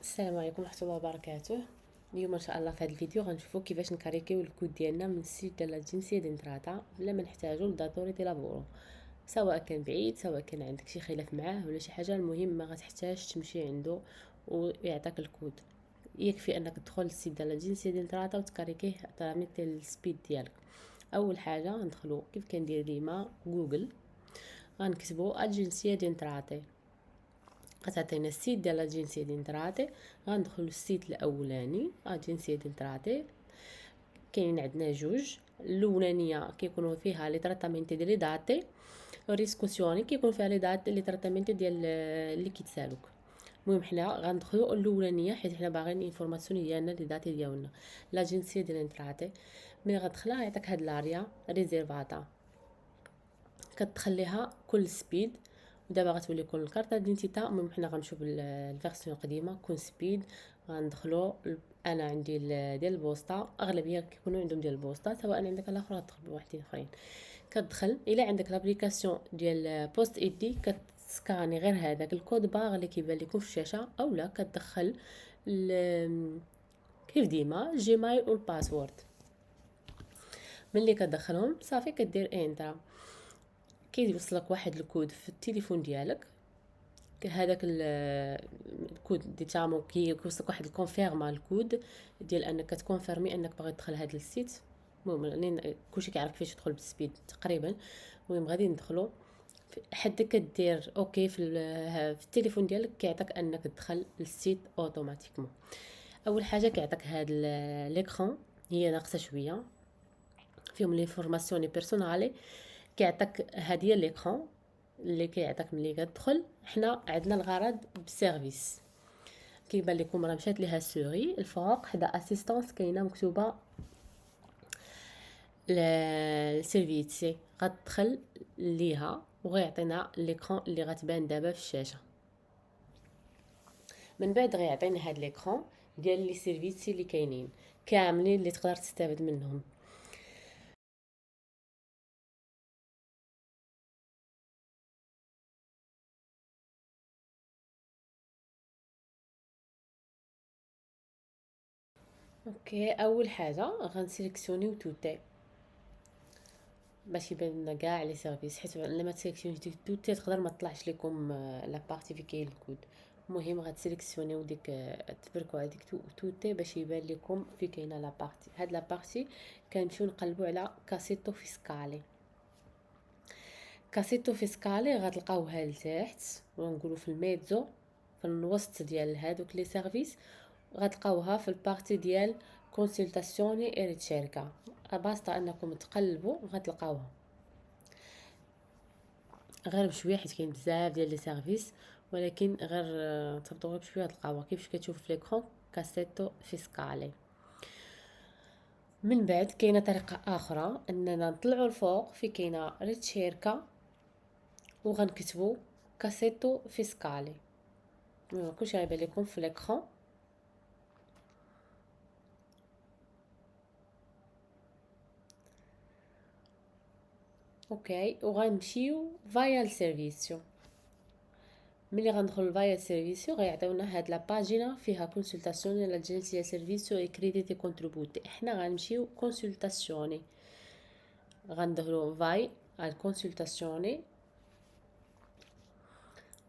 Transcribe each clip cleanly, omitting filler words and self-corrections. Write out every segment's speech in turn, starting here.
السلام عليكم ورحمه الله وبركاته. اليوم ان شاء الله في هذا الفيديو غنشوفوا كيفاش نكاريكيو الكود ديالنا من السيت ديال الجنسيه دينتراتا بلا ما نحتاجو لداتوري دي لابورو، سواء كان بعيد سواء كان عندك شي خلاف معاه ولا شي حاجه. المهم ما غتحتاج تمشي عنده ويعطيك الكود، يكفي انك تدخل للسيت ديال الجنسيه دينتراتا وتكاريكيه تراميك ديال السبيد ديالك. اول حاجه غندخلو كيف كندير ديما جوجل، غنكتبو الجنسيه دينتراتي، غتعطينا السيت ديال الجنسيه دينتراتي. غندخلو للسيت الاولاني الجنسيه دينتراتي. كاين عندنا جوج، الاولانيه كيكونوا فيها لي تراتامنتي دي لي داتي، ريسكوسيوني كيكون فيها لي دات لي تراتامنتي ديال اللي كيتسالوك. المهم حنا غندخلو الاولانيه حيت حنا باغيين انفورماسيون ديالنا لي داتي ديالنا. لا جنسيه دينتراتي ملي غتدخلها يعطيك هاد لاريا ريزيرفاتا، كتخليها كل سبيد. ودابا غتولي كل الكارت دينتيتا. المهم حنا غنمشيو بالفيرسيون القديمه كون سبيد. غندخلو انا عندي ديال البوسطه، اغلبيه كيكونوا عندهم ديال البوسطه، سواء عندك الاخر غتدخل بواحدين اخرين. كتدخل الا عندك لابليكاسيون ديال بوست ايدي كتسكاني غير هذاك الكود باغ اللي كيبان لكم في الشاشه، اولا كتدخل كيف ديما جيميل والباسورد. ملي كتدخلهم صافي كدير انتر، كيوصلك واحد الكود في التليفون ديالك. هذاك الكود دي تامو كيوصلك واحد الكونفيرما الكود ديال انك تكونفيرمي انك باغي تدخل هذا السيت. المهم كلشي كيعرف كيفاش تدخل بالسبيد تقريبا. المهم غادي ندخلو حتى كدير اوكي في التليفون ديالك كيعطيك انك تدخل للسيت اوتوماتيكمون. اول حاجه كيعطيك هاد ليكران هي ناقصه شويه فيهم لي فورماسيون بيرسونالي. كيعطيك هادي ليكران اللي كيعطيك ملي كتدخل. حنا عندنا الغرض بالسيرفيس، كيبان لكم راه مشات ليها سوري الفوق حدا اسيستانس كاينه مكتوبه السيرفيتي، غتدخل ليها وغيعطينا ليكران اللي غتبان دابا في الشاشه. من بعد غيعطينا هاد ليكران ديال لي سيرفيتي اللي كاينين كاملين اللي تقدر تستافد منهم. اوكي، اول حاجه غنسيليكسيونيو توتي باش يبان لنا كاع لي سيرفيس، حيت لما تسيليكسيوني توتي تقدر ما تطلعش لكم لا بارتي في كاين الكود. المهم غتسيليكسيونيو ديك تبركوا على ديك توتي باش يبان لكم في كاينه لا بارتي. هاد لا بارتي كنمشيو نقلبوا على كاسيتو فيسكالي. كاسيتو فيسكالي غتلقاوها لتحت ونقولوا في الميزو في الوسط ديال هادوك لي سيرفيس. غتلقاوها في البارتي ديال كونسلطاسيوني اي ريتشيركا. باسطه انكم تقلبوا غتلقاوها غير بشويه حيت كاين بزاف ديال لي سيرفيس، ولكن غير تبطوا غير بشويه تلقاوها كيفاش كتشوف في ليكرون كاسيتو فيسكالي. من بعد كاينه طريقه اخرى اننا نطلعوا الفوق في كاينه ريتشيركا وغنكتبوا كاسيتو فيسكالي. كلشي غيبان لكم في ليكرون. اوكي، وغنمشيو فايا السيرفيسيو. ملي غندخلوا لفايا سيرفيسيو غيعطيونا هاد لا باجينا فيها كونسلطاسيون لا جنسيه سيرفيسيو اي كريديتي كونتريبوتي. حنا غنمشيو كونسلطاسيوني، غندخلوا فاي على كونسلطاسيوني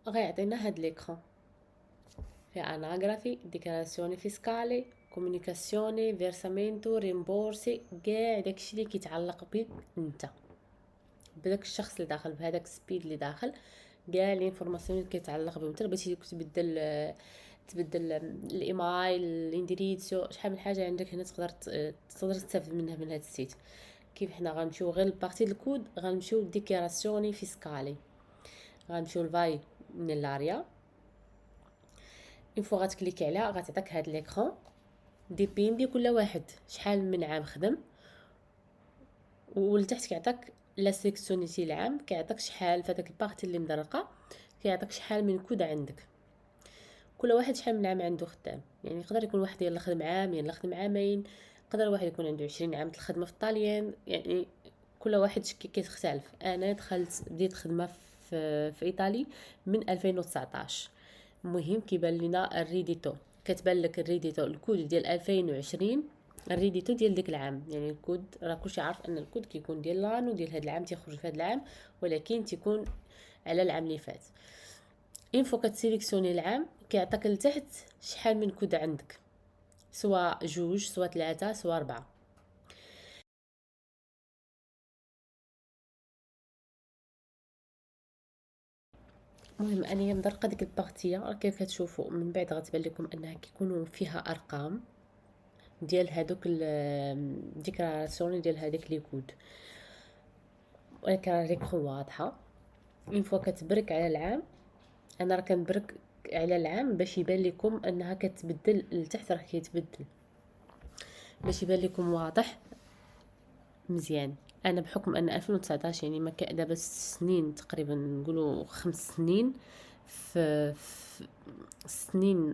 غيعطينا هاد ليكران في اناغرافي ديكلاراسيوني فيسكالي كومونيكاسيوني فيرسامينتو ريمبورسي، كاع داكشي اللي كيتعلق بك انت بداك الشخص اللي داخل بهذاك السبيد اللي داخل. كاع لي انفورماسيون اللي كيتعلق بهم، حتى بغيتي تبدل الايميل الانديريتسو شحال من حاجه عندك هنا تقدر تستافد منها من هذا السيت. كيف حنا غنمشيو غير لبارتي الكود غنمشيو ديكلاراسيوني فيسكالي، غنمشيو لفاي من لاريا. اون فوا غتكليكي عليها غتعطيك هاد ليكران ديبيندي كل واحد شحال من عام خدم، ولتحت كيعطيك لا سيكسيونيتي العام كيعطيك شحال في هذاك البارتي اللي مدرقه، كيعطيك شحال من كود عندك. كل واحد شحال من عام عنده خدام، يعني يقدر يكون واحد يلا خدم عام يلا خدم عامين، يقدر واحد يكون عنده 20 عام الخدمه في الطاليان. يعني كل واحد كيتختلف. انا بديت خدمه في ايطالي من 2019. المهم كيبان لنا الريديتو كتبان لك الريديتو الكود ديال 2020 الريديتو ديال ديك العام. يعني الكود راه كلشي عارف ان الكود كيكون ديال لانو ديال هذا العام تيخرج في هذا العام، ولكن تيكون على العام اللي فات. اين فوا كتسيليكسيوني العام كيعطيك لتحت شحال من كود عندك، سواء جوج سواء ثلاثة سواء أربعة. المهم انايا مدرقه ديك البارتيه، راه كيف كتشوفوا من بعد غتبان لكم انها كيكونوا فيها ارقام ديال هادوك الديكلاراسيون ديال هذاك لي كود، ولكن راه ليكرون واضحه. اون فوا كتبرك على العام، انا راه كنبرك على العام باش يبان لكم انها كتبدل لتحت، راه كيتبدل باش يبان لكم واضح مزيان. انا بحكم ان 2019 يعني ما دابا 6 سنين تقريبا، نقولوا 5 سنين في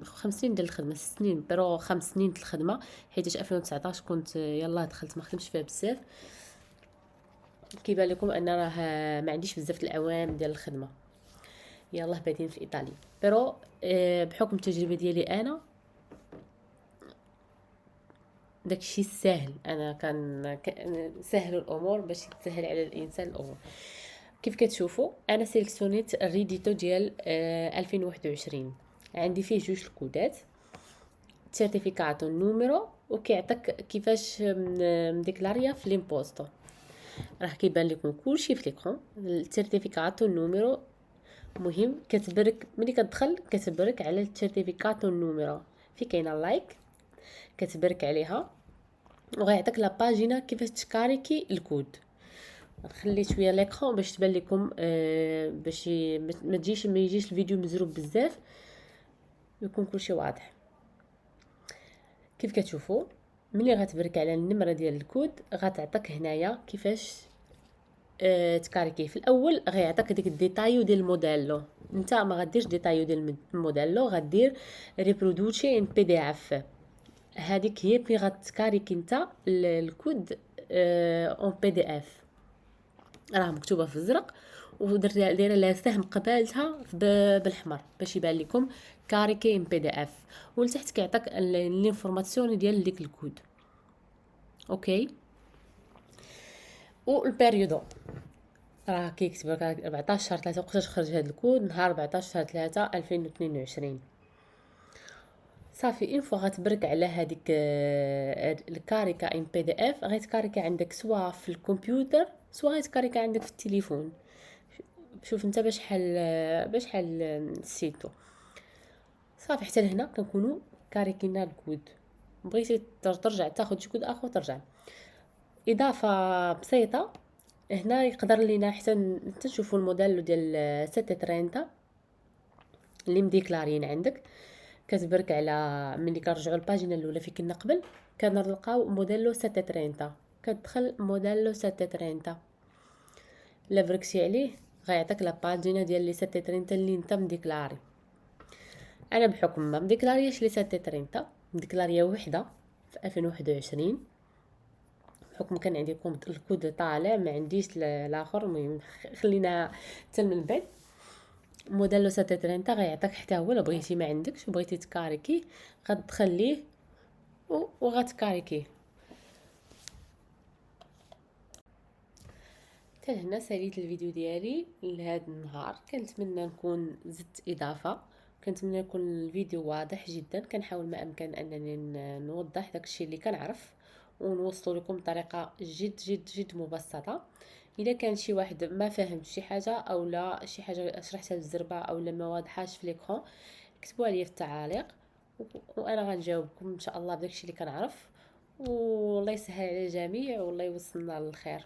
5 سنين ديال الخدمه، 6 سنين بيرو 5 سنين ديال الخدمه، حيت 2019 كنت يلا دخلت ما خدمتش فيها بزاف. كيبان لكم ان راه ما عنديش بزاف الاعوام ديال الخدمه، يلا بادين في ايطاليا. بيرو بحكم التجربه ديالي انا داكشي ساهل، انا سهل الامور باش تسهل على الانسان الامور. كيف كتشوفوا انا سيليكسيونيت الريديتو ديال 2021، عندي فيه جوج الكودات، سيرتيفيكاتو نوميرو، وكيعطيك كيفاش مديكلاريا في ليمبوستو. راه كيبان لكم كلشي في ليكرون. السيرتيفيكاتو نوميرو مهم، كتبرك ملي كتدخل كتبرك على السيرتيفيكاتو نوميرو، في كاينه لايك كتبرك عليها، وغيعطيك لا باجينا كيفاش تكاريكي الكود. نخلي شويه ليكرون باش تبان لكم باش ما يجيش الفيديو مزروب بزاف، يكون كلشي واضح. كيف كتشوفوا ملي غتبرك على النمره ديال الكود غتعطيك هنايا كيفاش تكاريكي. في الاول غيعطيك ديك الديتايو ديال الموديلو، انت ما غديرش ديتايو ديال الموديلو، غدير ريبرودوتشي ان بي دي اف. هذيك هي في غتكاريكي انت الكود اون بي دي اف، راه مكتوبه في الزرق ودايره لها سهم قبالتها بالحمر باش يبان لكم كاريكي ام بي دي اف، ولتحت كيعطيك الانفورماسيون ديال ديك الكود. اوكي، والبيريودو راه كيكتب لك 14 شهر 3 وقتاش خرج هذا الكود، نهار 14 شهر 3 2022. صافي اون فوا غتبرك على هذيك الكاريكا ام بي دي اف، غيتكاريكا عندك سواء في الكمبيوتر سواء غيتكاريكا عندك في التليفون. شوف انت باش حال السيتو. صافي حتى لهنا كنكونوا كاريكينا الكود. بغيتي ترجع تاخذ شي كود اخر ترجع. اضافه بسيطه هنا يقدر لينا حتى تشوفوا الموديل ديال 730 اللي مديكلارين عندك. كتبرك على ملي كنرجعوا الباجينا الاولى في كنا قبل كنلقاو موديلو 730، كتدخل موديلو 730 لا بركسي عليه غيعطيك لا باجينا ديال لي 730 اللي انت مديكلاري. انا بحكم ما مديكلارياش لي 730، مديكلاريا وحده في 2021 بحكم كان عندي الكود طالع ما عنديش الاخر. المهم خلينا حتى من بعد. موديلو 730 غيعطيك حتى هو، الا بغيتي ما عندكش وبغيتي تكاريكي غتخليه وغتكاريكيه. حتى هنا ساليت الفيديو ديالي لهذا النهار، كنتمنى نكون زدت اضافه، كنتمنى يكون الفيديو واضح جدا. كنحاول ما امكن انني نوضح داكشي اللي كنعرف ونوصل لكم بطريقه جد جد جد مبسطه. اذا كان شي واحد ما فاهم شي حاجه او لا شي حاجه شرحتها بالزربه او لا ما واضحاش في ليكرون، كتبوا لي في التعاليق وانا غنجاوبكم ان شاء الله بداكشي اللي كنعرف. والله يسهل على الجميع والله يوصلنا للخير.